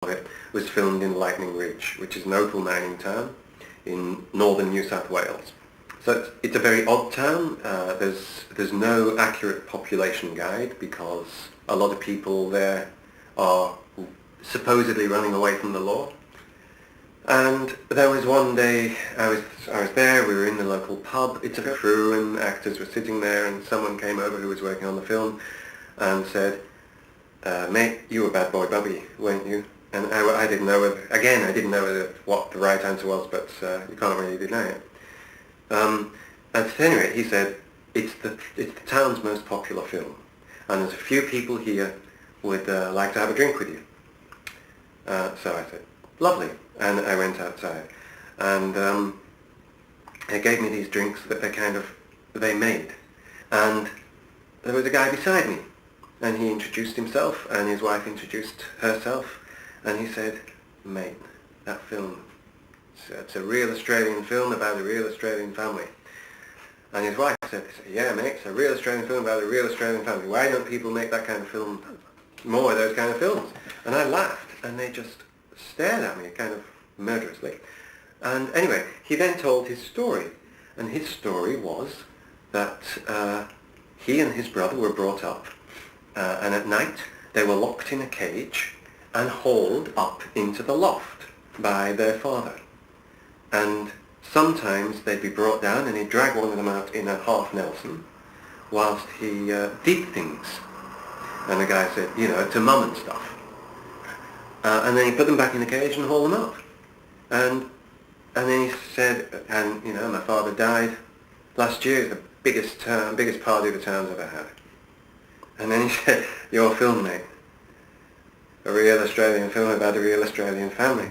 of it was filmed in Lightning Ridge, which is an opal mining town in northern New South Wales. So it's a very odd town. There's no accurate population guide because a lot of people there are supposedly running away from the law. And there was one day I was there, we were in the local pub, it's a crew and actors were sitting there, and someone came over who was working on the film and said, mate, you were Bad Boy Bubby, weren't you? And I didn't know what the right answer was, but you can't really deny it. And anyway, he said, it's the town's most popular film, and there's a few people here would like to have a drink with you. So I said, lovely, and I went outside, and they gave me these drinks that they made, and there was a guy beside me, and he introduced himself, and his wife introduced herself, and he said, mate, that film, it's a real Australian film about a real Australian family. And his wife said, yeah mate, it's a real Australian film about a real Australian family. Why don't people make that kind of film, more of those kind of films? And I laughed, and they just stared at me kind of murderously. And anyway, he then told his story, and his story was that he and his brother were brought up, and at night they were locked in a cage and hauled up into the loft by their father. And sometimes they'd be brought down and he'd drag one of them out in a half Nelson whilst he did things. And the guy said, to mum and stuff. And then he put them back in the cage and hauled them up. And then he said, my father died last year, the biggest party the town's ever had. And then he said, your film, mate, a real Australian film about a real Australian family.